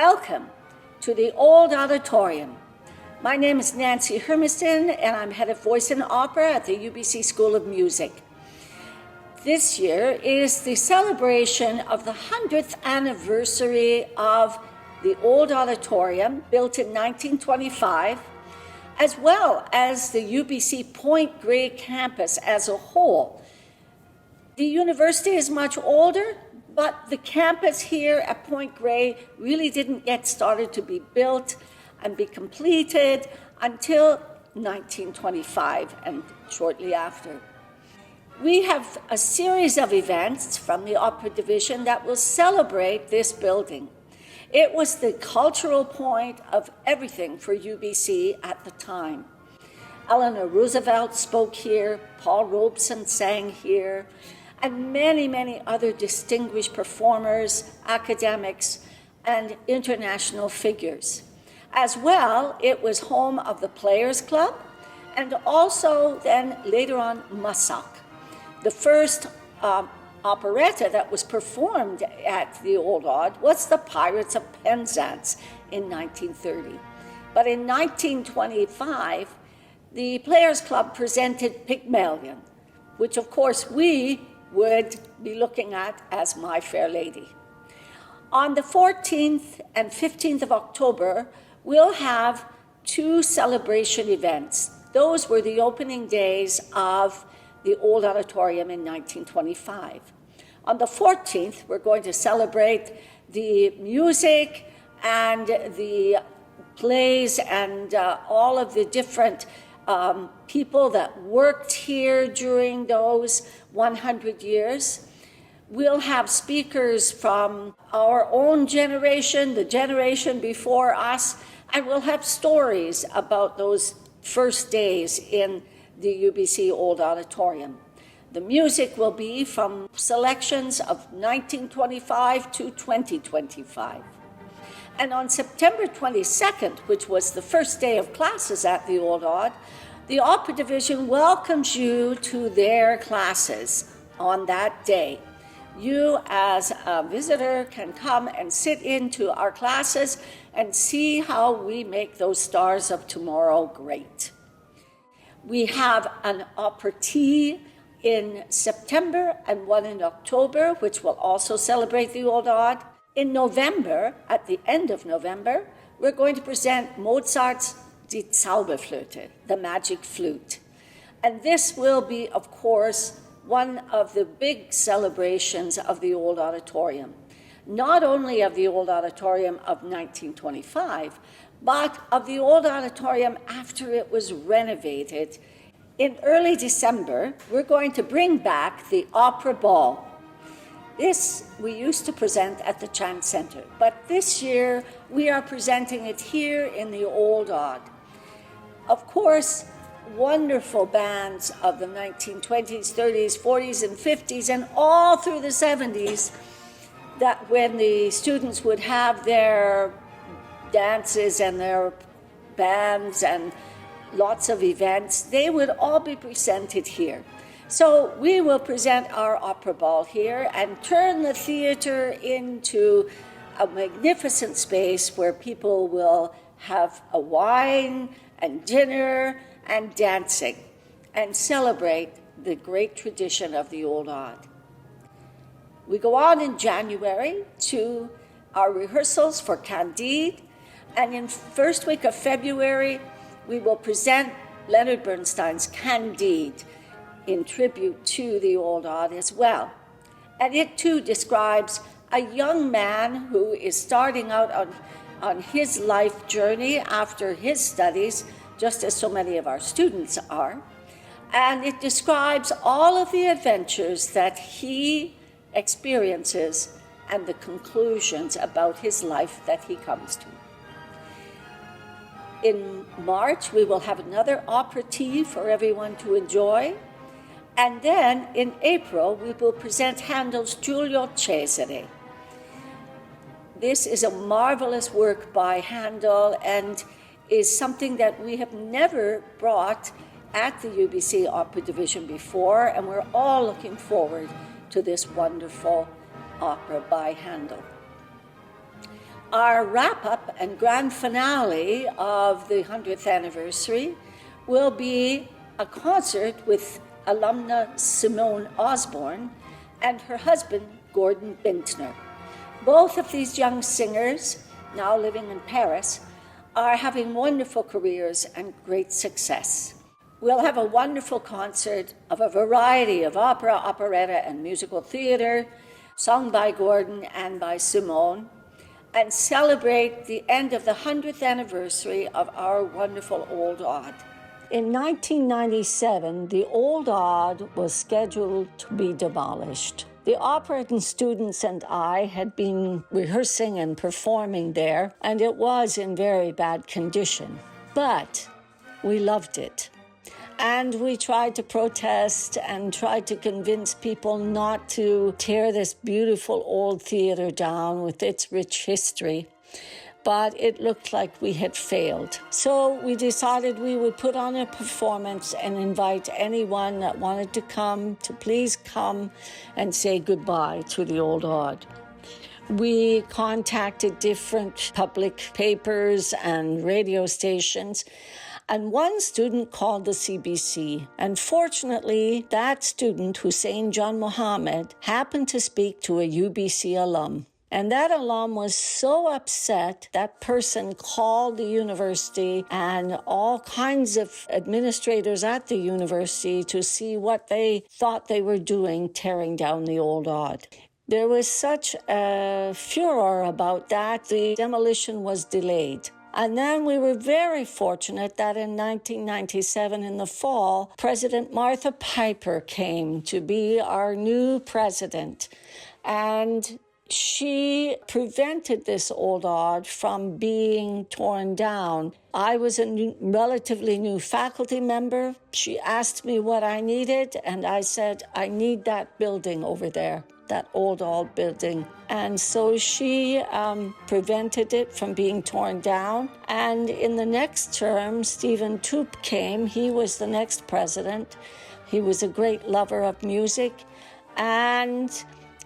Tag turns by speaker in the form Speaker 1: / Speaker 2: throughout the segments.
Speaker 1: Welcome to the Old Auditorium. My name is Nancy Hermiston, and I'm head of voice and opera at the UBC School of Music. This year is the celebration of the 100th anniversary of the Old Auditorium, built in 1925, as well as the UBC Point Grey campus as a whole. The university is much older, but the campus here at Point Grey really didn't get started to be built and be completed until 1925 and shortly after. We have a series of events from the opera division that will celebrate this building. It was the cultural point of everything for UBC at the time. Eleanor Roosevelt spoke here, Paul Robeson sang here, and many, many other distinguished performers, academics, and international figures. As well, it was home of the Players Club, and also then later on Masak, the first operetta that was performed at the Old Aud was The Pirates of Penzance in 1930. But in 1925, the Players Club presented Pygmalion, which of course we would be looking at as My Fair Lady. On the 14th and 15th of October, we'll have two celebration events. Those were the opening days of the Old Auditorium in 1925. On the 14th, we're going to celebrate the music and the plays and all of the different people that worked here during those 100 years. We'll have speakers from our own generation, the generation before us, and we'll have stories about those first days in the UBC Old Auditorium. The music will be from selections of 1925 to 2025. And on September 22nd, which was the first day of classes at the Old Aud, the Opera Division welcomes you to their classes on that day. You, as a visitor, can come and sit into our classes and see how we make those stars of tomorrow great. We have an opera tea in September and one in October, which will also celebrate the Old Aud. In November, at the end of November, we're going to present Mozart's Die Zauberflöte, the magic flute. And this will be, of course, one of the big celebrations of the Old Auditorium. Not only of the Old Auditorium of 1925, but of the Old Auditorium after it was renovated. In early December, we're going to bring back the Opera Ball. This we used to present at the Chan Center, but this year we are presenting it here in the Old Aud. Of course, wonderful bands of the 1920s, 30s, 40s, and 50s, and all through the 70s, that when the students would have their dances and their bands and lots of events, they would all be presented here. So we will present our opera ball here and turn the theater into a magnificent space where people will have a wine and dinner and dancing and celebrate the great tradition of the Old Aud. We go on in January to our rehearsals for Candide, and in first week of February, we will present Leonard Bernstein's Candide in tribute to the Old Aud as well. And it too describes a young man who is starting out on his life journey after his studies, just as so many of our students are. And it describes all of the adventures that he experiences and the conclusions about his life that he comes to. In March, we will have another opera tea for everyone to enjoy. And then in April, we will present Handel's Giulio Cesare. This is a marvelous work by Handel and is something that we have never brought at the UBC Opera Division before, and we're all looking forward to this wonderful opera by Handel. Our wrap-up and grand finale of the 100th anniversary will be a concert with alumna Simone Osborne and her husband, Gordon Bintner. Both of these young singers, now living in Paris, are having wonderful careers and great success. We'll have a wonderful concert of a variety of opera, operetta, and musical theater, sung by Gordon and by Simone, and celebrate the end of the 100th anniversary of our wonderful Old Odd. In 1997, the Old Odd was scheduled to be demolished. The operating students and I had been rehearsing and performing there, and it was in very bad condition. But we loved it. And we tried to protest and tried to convince people not to tear this beautiful old theater down with its rich history. But it looked like we had failed. So we decided we would put on a performance and invite anyone that wanted to come to please come and say goodbye to the Old Odd. We contacted different public papers and radio stations, and one student called the CBC. And fortunately, that student, Hussein John Mohammed, happened to speak to a UBC alum. And that alum was so upset, that person called the university and all kinds of administrators at the university to see what they thought they were doing, tearing down the Old Odd. There was such a furor about that, the demolition was delayed. And then we were very fortunate that in 1997, in the fall, President Martha Piper came to be our new president. And she prevented this Old Odd from being torn down. I was a relatively new faculty member. She asked me what I needed, and I said, I need that building over there, that Old Odd building. And so she prevented it from being torn down. And in the next term, Stephen Toop came. He was the next president. He was a great lover of music. And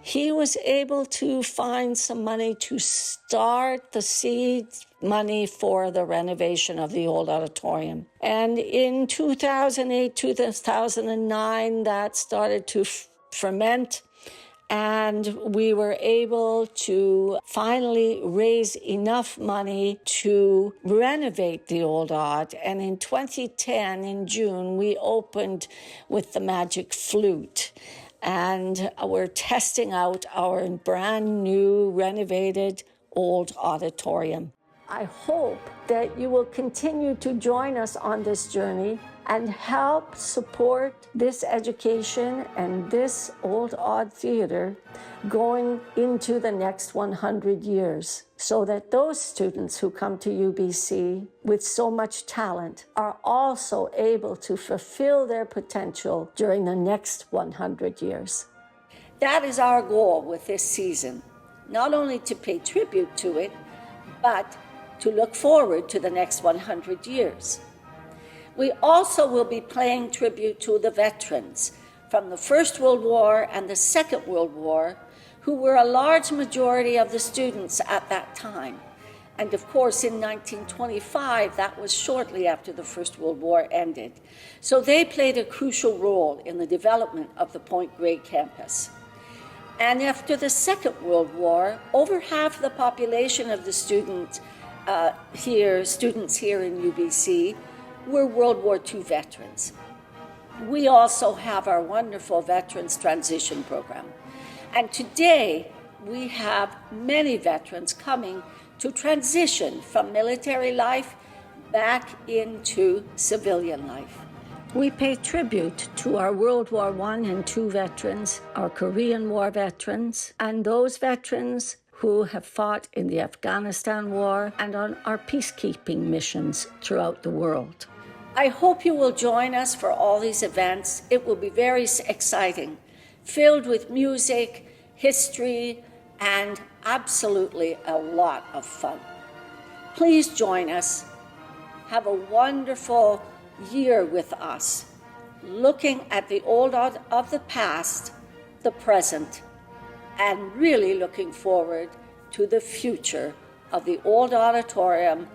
Speaker 1: he was able to find some money to start the seed money for the renovation of the old auditorium. And in 2008, 2009, that started to ferment. And we were able to finally raise enough money to renovate the Old Odd. And in 2010, in June, we opened with the Magic Flute. And we're testing out our brand new renovated old auditorium. I hope that you will continue to join us on this journey and help support this education and this Old Odd Theater going into the next 100 years, so that those students who come to UBC with so much talent are also able to fulfill their potential during the next 100 years. That is our goal with this season, not only to pay tribute to it, but to look forward to the next 100 years. We also will be paying tribute to the veterans from the First World War and the Second World War, who were a large majority of the students at that time. And of course, in 1925, that was shortly after the First World War ended. So they played a crucial role in the development of the Point Grey campus. And after the Second World War, over half the population of the students here in UBC were World War II veterans. We also have our wonderful Veterans Transition Program. And today, we have many veterans coming to transition from military life back into civilian life. We pay tribute to our World War I and II veterans, our Korean War veterans, and those veterans who have fought in the Afghanistan War and on our peacekeeping missions throughout the world. I hope you will join us for all these events. It will be very exciting, filled with music, history, and absolutely a lot of fun. Please join us. Have a wonderful year with us, looking at the old of the past, the present, and really looking forward to the future of the old auditorium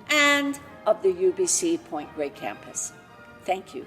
Speaker 1: and of the UBC Point Grey campus. Thank you.